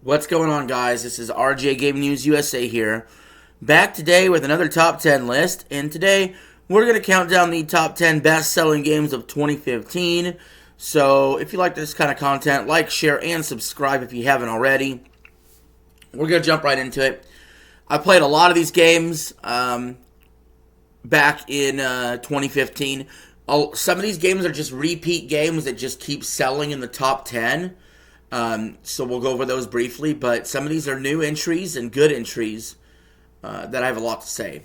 What's going on, guys? This is RJ Gaming News USA here. Back today with another top 10 list. And today we're going to count down the top 10 best-selling games of 2015. So if you like this kind of content, like, share, and subscribe if you haven't already. We're going to jump right into it. I played a lot of these games back in 2015. Some of these games are just repeat games that just keep selling in the top 10. So we'll go over those briefly, but some of these are new entries and good entries that I have a lot to say.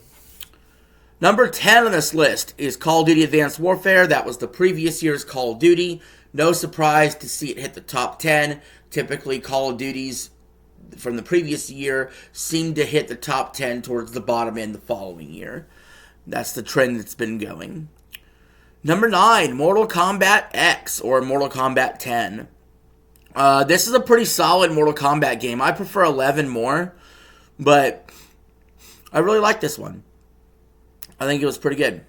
Number 10 on this list is Call of Duty Advanced Warfare. That was the previous year's Call of Duty. No surprise to see it hit the top 10. Typically, Call of Duties from the previous year seem to hit the top 10 towards the bottom end the following year. That's the trend that's been going. Number 9, Mortal Kombat X, or Mortal Kombat 10. This is a pretty solid Mortal Kombat game. I prefer 11 more, but I really like this one. I think it was pretty good.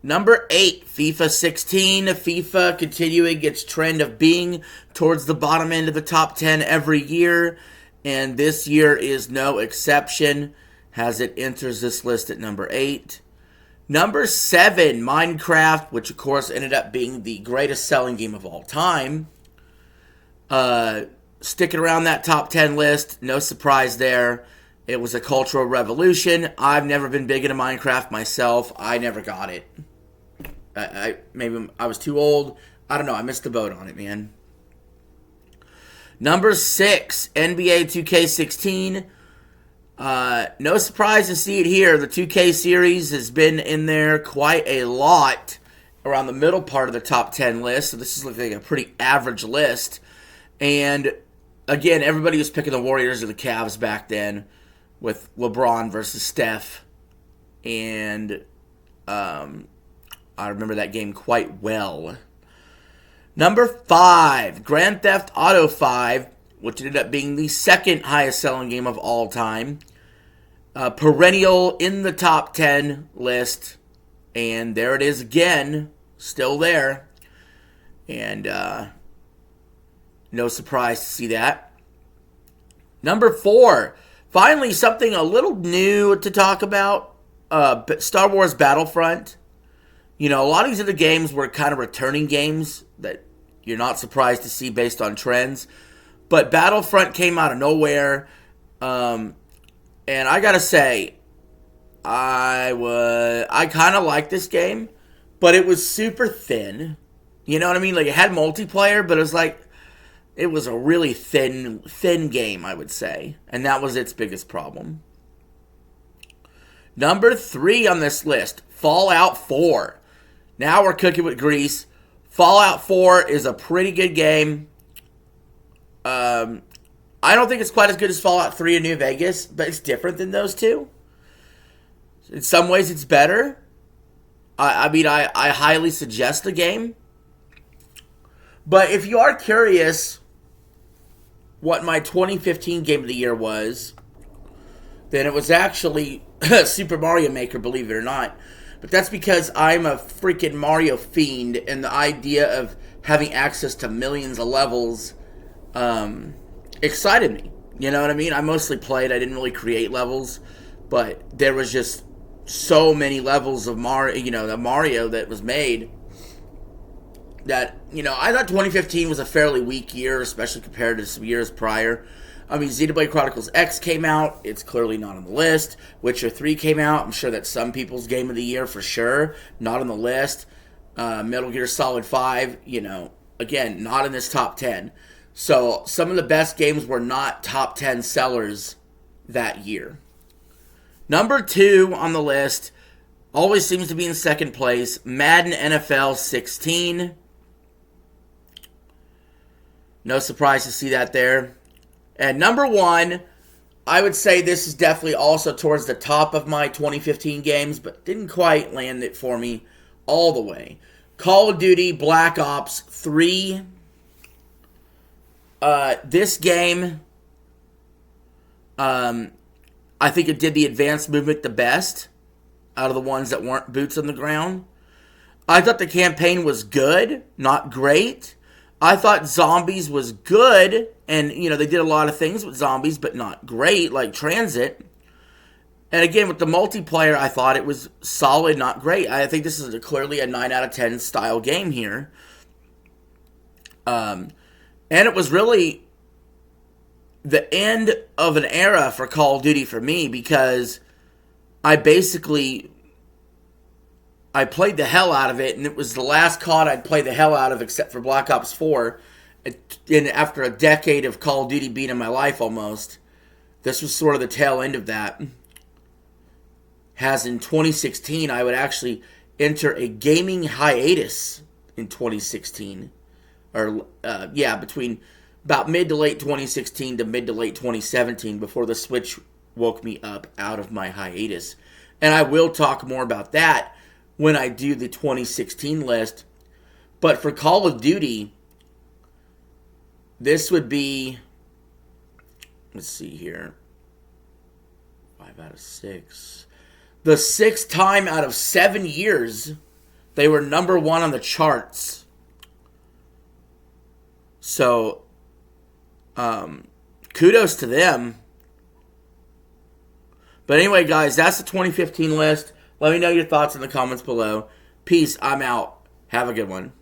Number 8, FIFA 16. FIFA continuing its trend of being towards the bottom end of the top 10 every year, and this year is no exception as it enters this list at number 8. Number 7, Minecraft, which of course ended up being the greatest selling game of all time. Sticking around that top 10 list, no surprise there. It was a cultural revolution. I've never been big into Minecraft myself. I never got it. Maybe I was too old. I don't know. I missed the boat on it, man. Number 6, NBA 2K16. No surprise to see it here. The 2K series has been in there quite a lot around the middle part of the top 10 list. So this is looking like a pretty average list. And again, everybody was picking the Warriors or the Cavs back then with LeBron versus Steph. And I remember that game quite well. Number 5, Grand Theft Auto 5, which ended up being the second highest selling game of all time. Perennial in the top 10 list. And there it is again, still there. And no surprise to see that. Number 4, finally something a little new to talk about. Star Wars Battlefront. You know, a lot of these other games were kind of returning games that you're not surprised to see based on trends. But Battlefront came out of nowhere. And I gotta say, I kind of like this game, but it was super thin. You know what I mean? Like, it had multiplayer, but it was a really thin game, I would say. And that was its biggest problem. Number 3 on this list, Fallout 4. Now we're cooking with grease. Fallout 4 is a pretty good game. I don't think it's quite as good as Fallout 3 in New Vegas, but it's different than those two. In some ways, it's better. I highly suggest the game. But if you are curious what my 2015 Game of the Year was, then it was actually Super Mario Maker, believe it or not. But that's because I'm a freaking Mario fiend, and the idea of having access to millions of levels excited me. You know what I mean? I mostly played. I didn't really create levels, but there was just so many levels of Mario, the Mario that was made that, I thought 2015 was a fairly weak year, especially compared to some years prior. I mean, Xenoblade Chronicles X came out. It's clearly not on the list. Witcher 3 came out. I'm sure that's some people's game of the year for sure. Not on the list. Metal Gear Solid 5, again, not in this top 10. So some of the best games were not top 10 sellers that year. Number 2 on the list always seems to be in second place. Madden NFL 16. No surprise to see that there. And number 1, I would say this is definitely also towards the top of my 2015 games, but didn't quite land it for me all the way. Call of Duty Black Ops 3. This game, I think it did the advanced movement the best out of the ones that weren't boots on the ground. I thought the campaign was good, not great. I thought Zombies was good, And, they did a lot of things with zombies, but not great, like Transit. And again, with the multiplayer, I thought it was solid, not great. I think this is clearly a 9 out of 10 style game here. And it was really the end of an era for Call of Duty for me, because I played the hell out of it, and it was the last COD I'd played the hell out of except for Black Ops 4. And after a decade of Call of Duty being in my life almost, this was sort of the tail end of that. As in 2016, I would actually enter a gaming hiatus in 2016. Between about mid to late 2016 to mid to late 2017, before the Switch woke me up out of my hiatus. And I will talk more about that when I do the 2016 list. But for Call of Duty, this would be, let's see here, 5 out of 6. The 6th time out of 7 years they were number 1 on the charts. So, kudos to them. But anyway, guys, that's the 2015 list. Let me know your thoughts in the comments below. Peace. I'm out. Have a good one.